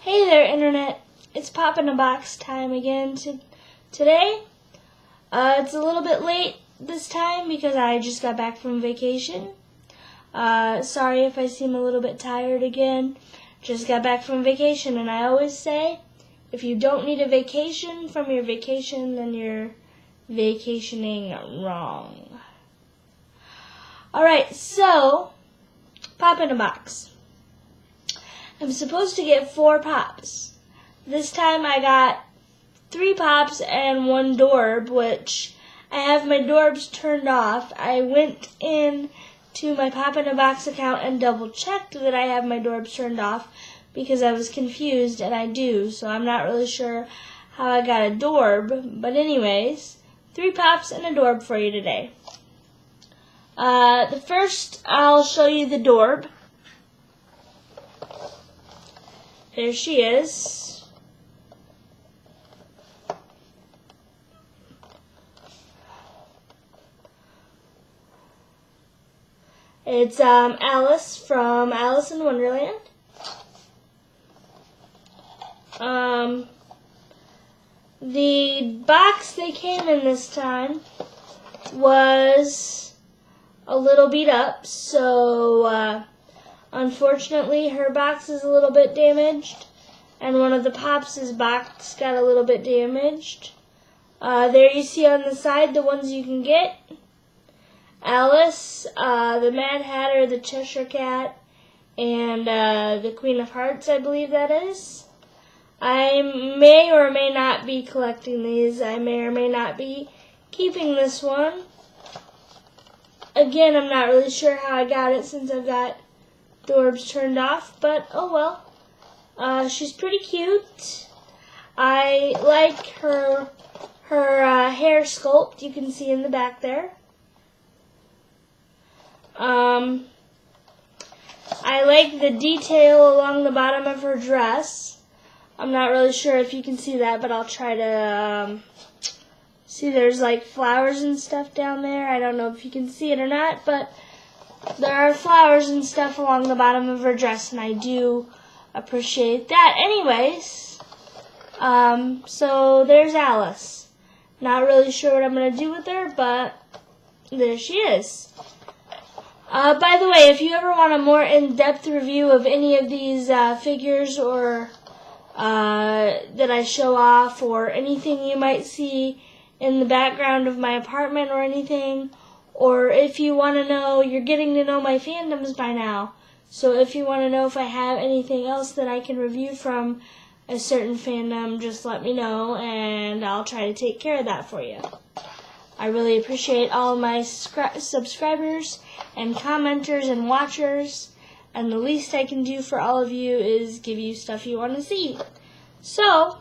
Hey there, Internet. It's Pop in a Box time again today. It's a little bit late this time because I just got back from vacation. Sorry if I seem a little bit tired again. Just got back from vacation, and I always say, if you don't need a vacation from your vacation, then you're vacationing wrong. Alright, so, Pop in a Box. I'm supposed to get 4 pops. This time I got 3 pops and 1 Dorb, which I have my Dorbs turned off. I went in to my Pop in a Box account and double checked that I have my Dorbs turned off because I was confused, and I do, so I'm not really sure how I got a Dorb. But anyways, 3 pops and a Dorb for you today. The first, I'll show you the Dorb. There she is. It's Alice from Alice in Wonderland. The box they came in this time was a little beat up, so unfortunately, her box is a little bit damaged, and one of the Pops' box got a little bit damaged. There you see on the side the ones you can get. Alice, the Mad Hatter, the Cheshire Cat, and the Queen of Hearts, I believe that is. I may or may not be collecting these. I may or may not be keeping this one. Again, I'm not really sure how I got it since I've got Dorbs turned off, but oh well. She's pretty cute. I like her hair sculpt. You can see in the back there. I like the detail along the bottom of her dress. I'm not really sure if you can see that, but I'll try to see. There's like flowers and stuff down there. I don't know if you can see it or not, but there are flowers and stuff along the bottom of her dress, and I do appreciate that. Anyways, so there's Alice. Not really sure what I'm going to do with her, but there she is. By the way, if you ever want a more in-depth review of any of these figures or that I show off, or anything you might see in the background of my apartment or anything, or if you want to know, you're getting to know my fandoms by now, so if you want to know if I have anything else that I can review from a certain fandom, just let me know, and I'll try to take care of that for you. I really appreciate all my subscribers and commenters and watchers, and the least I can do for all of you is give you stuff you want to see. So,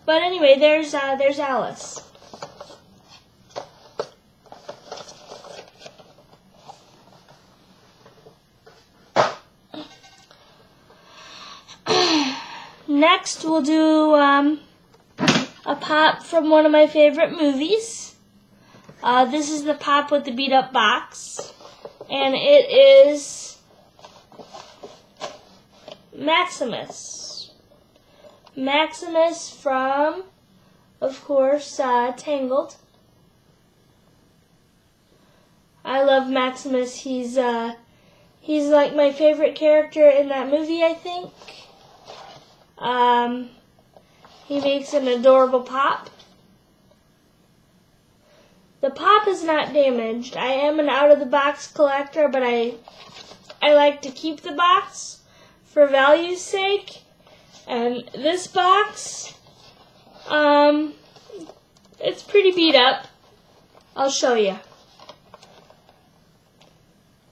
but anyway, there's Alice. Next, we'll do a pop from one of my favorite movies. This is the pop with the beat-up box, and it is Maximus. Maximus from, of course, Tangled. I love Maximus. He's like my favorite character in that movie, I think. He makes an adorable pop. The pop is not damaged. I am an out-of-the-box collector, but I like to keep the box for value's sake. And this box, it's pretty beat up. I'll show you.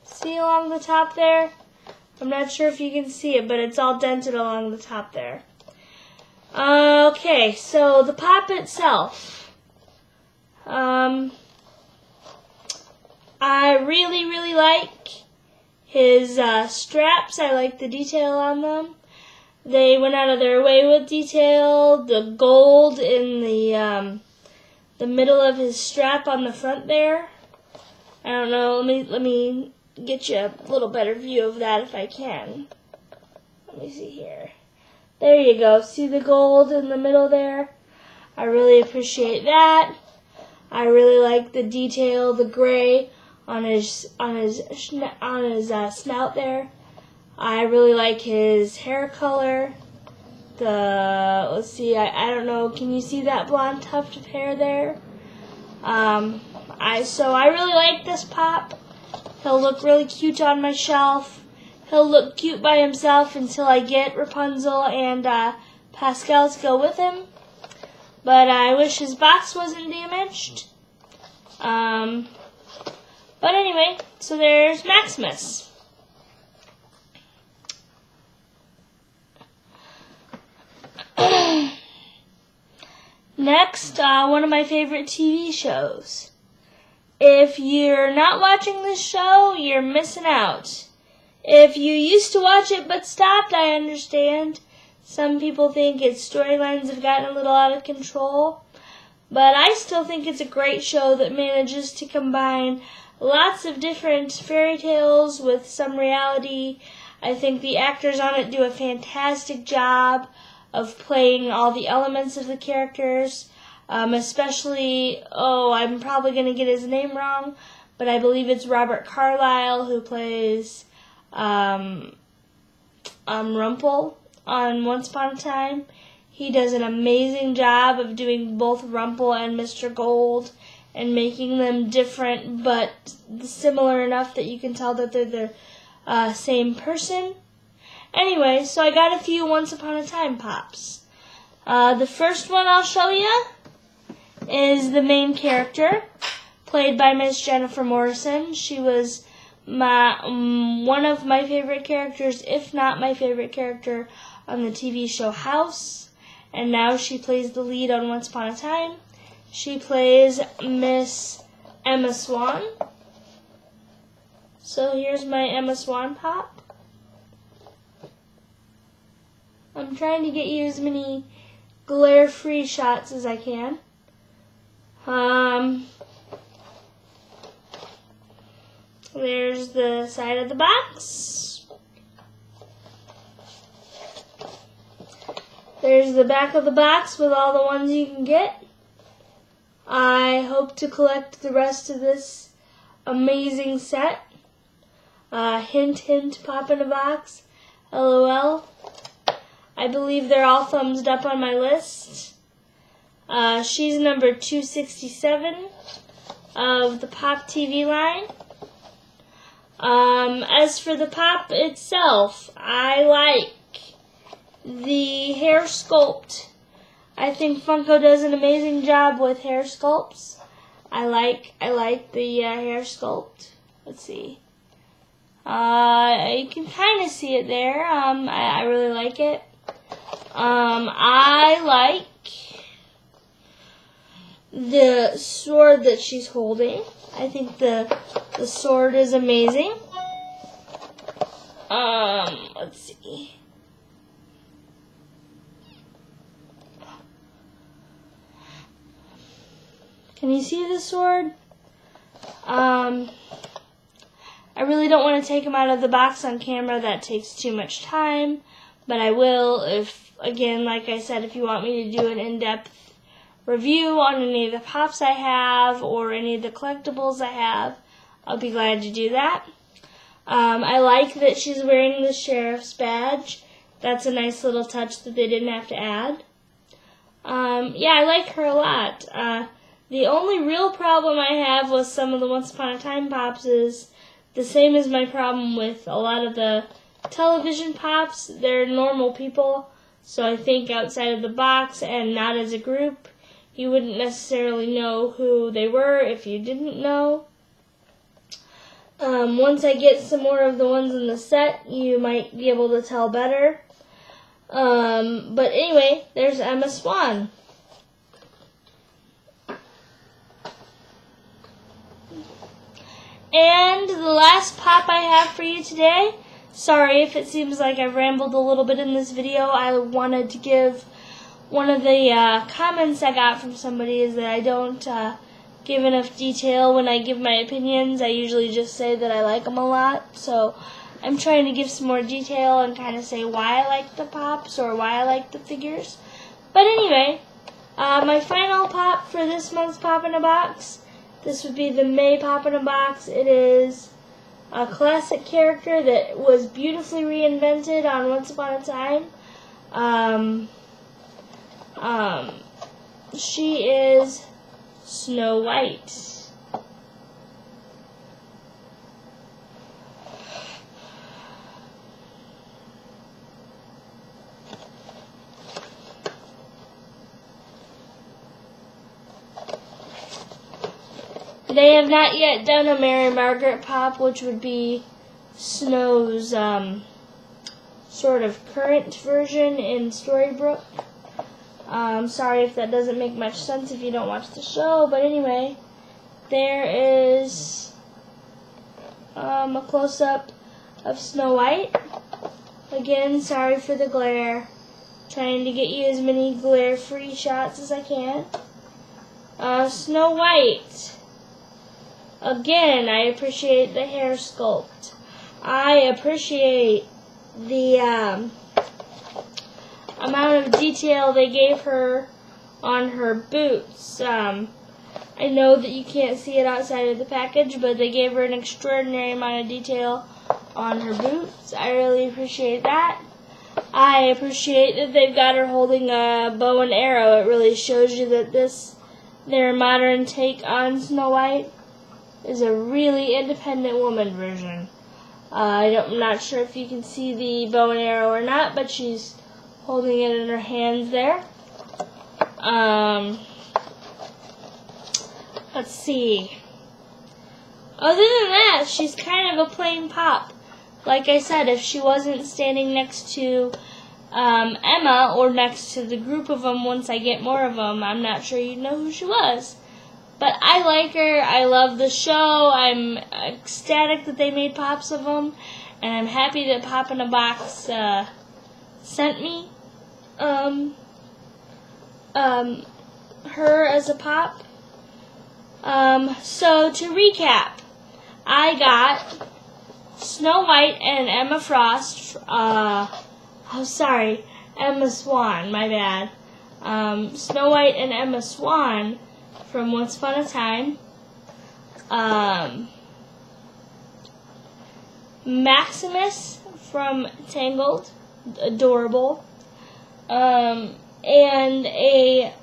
See along the top there? I'm not sure if you can see it, but it's all dented along the top there. Okay, so the pop itself. I really like his straps. I like the detail on them. They went out of their way with detail. The gold in the middle of his strap on the front there. I don't know. Let me get you a little better view of that if I can. Let me see here. There you go. See the gold in the middle there? I really appreciate that. I really like the detail, the gray on his snout there. I really like his hair color. Let's see, I don't know, can you see that blonde tuft of hair there? So I really like this pop. He'll look really cute on my shelf. He'll look cute by himself until I get Rapunzel and Pascal to go with him. But I wish his box wasn't damaged. But anyway, so there's Maximus. Next, one of my favorite TV shows. If you're not watching this show, you're missing out. If you used to watch it but stopped, I understand. Some people think its storylines have gotten a little out of control. But I still think it's a great show that manages to combine lots of different fairy tales with some reality. I think the actors on it do a fantastic job of playing all the elements of the characters. Especially, I'm probably going to get his name wrong, but I believe it's Robert Carlyle who plays Rumple on Once Upon a Time. He does an amazing job of doing both Rumple and Mr. Gold and making them different but similar enough that you can tell that they're the same person. Anyway, so I got a few Once Upon a Time pops. The first one I'll show you is the main character, played by Miss Jennifer Morrison. She was one of my favorite characters, if not my favorite character, on the TV show House. And now she plays the lead on Once Upon a Time. She plays Miss Emma Swan. So here's my Emma Swan pop. I'm trying to get you as many glare-free shots as I can. There's the side of the box. There's the back of the box with all the ones you can get. I hope to collect the rest of this amazing set. Hint, hint, pop in a box. LOL. I believe they're all thumbs up on my list. She's number 267 of the Pop TV line. As for the pop itself, I like the hair sculpt. I think Funko does an amazing job with hair sculpts. I like the hair sculpt. Let's see. You can kind of see it there. I really like it. I like the sword that she's holding. I think the sword is amazing. Let's see. Can you see the sword? I really don't want to take him out of the box on camera. That takes too much time. But I will if, again, like I said, if you want me to do an in-depth review on any of the pops I have or any of the collectibles I have, I'll be glad to do that. I like that she's wearing the sheriff's badge. That's a nice little touch that they didn't have to add. Yeah, I like her a lot. The only real problem I have with some of the Once Upon a Time pops is the same as my problem with a lot of the television pops. They're normal people, so I think outside of the box and not as a group, you wouldn't necessarily know who they were if you didn't know. Once I get some more of the ones in the set, you might be able to tell better. But anyway, there's Emma Swan. And the last pop I have for you today, sorry if it seems like I've rambled a little bit in this video. I wanted to give one of the comments I got from somebody is that I don't give enough detail when I give my opinions. I usually just say that I like them a lot. So I'm trying to give some more detail and kind of say why I like the pops or why I like the figures. But anyway, my final pop for this month's Pop in a Box, this would be the May Pop in a Box. It is a classic character that was beautifully reinvented on Once Upon a Time. She is Snow White. They have not yet done a Mary Margaret pop, which would be Snow's sort of current version in Storybrooke. Sorry if that doesn't make much sense if you don't watch the show, but anyway, there is a close-up of Snow White. Again, sorry for the glare. Trying to get you as many glare-free shots as I can. Snow White. Again, I appreciate the hair sculpt. I appreciate the amount of detail they gave her on her boots. I know that you can't see it outside of the package, but they gave her an extraordinary amount of detail on her boots. I really appreciate that. I appreciate that they've got her holding a bow and arrow. It really shows you that their modern take on Snow White is a really independent woman version. I'm not sure if you can see the bow and arrow or not, but she's holding it in her hands there. Let's see. Other than that, she's kind of a plain pop. Like I said, if she wasn't standing next to Emma or next to the group of them once I get more of them, I'm not sure you'd know who she was. But I like her. I love the show. I'm ecstatic that they made pops of them. And I'm happy that Pop in a Box sent me her as a pop. So to recap, I got Snow White and Emma Frost. Emma Swan, my bad. Snow White and Emma Swan from Once Upon a Time. Maximus from Tangled, adorable. And a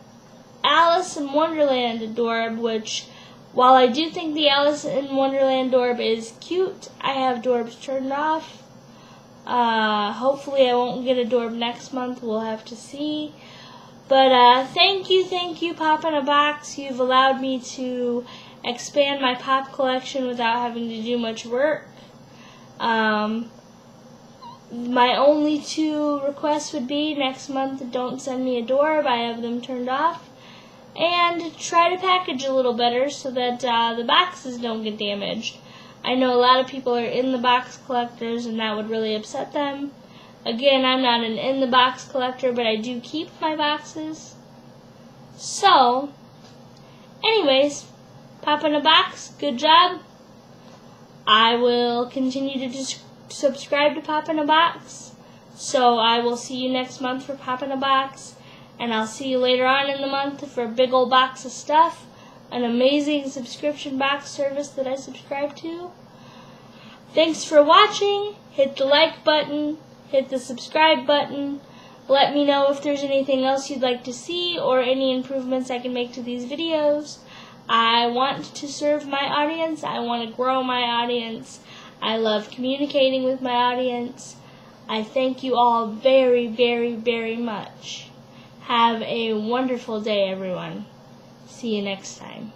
Alice in Wonderland adorb, which, while I do think the Alice in Wonderland adorb is cute, I have adorbs turned off. Hopefully I won't get adorb next month. We'll have to see. But thank you, Pop in a Box. You've allowed me to expand my pop collection without having to do much work. My only two requests would be next month, don't send me adorb. I have them turned off. And try to package a little better so that the boxes don't get damaged. I know a lot of people are in-the-box collectors, and that would really upset them. Again, I'm not an in-the-box collector, but I do keep my boxes. So, anyways, Pop in a Box, good job. I will continue to subscribe to Pop in a Box. So I will see you next month for Pop in a Box. And I'll see you later on in the month for a big old box of stuff. An amazing subscription box service that I subscribe to. Thanks for watching. Hit the like button. Hit the subscribe button. Let me know if there's anything else you'd like to see or any improvements I can make to these videos. I want to serve my audience. I want to grow my audience. I love communicating with my audience. I thank you all very, very, very much. Have a wonderful day, everyone. See you next time.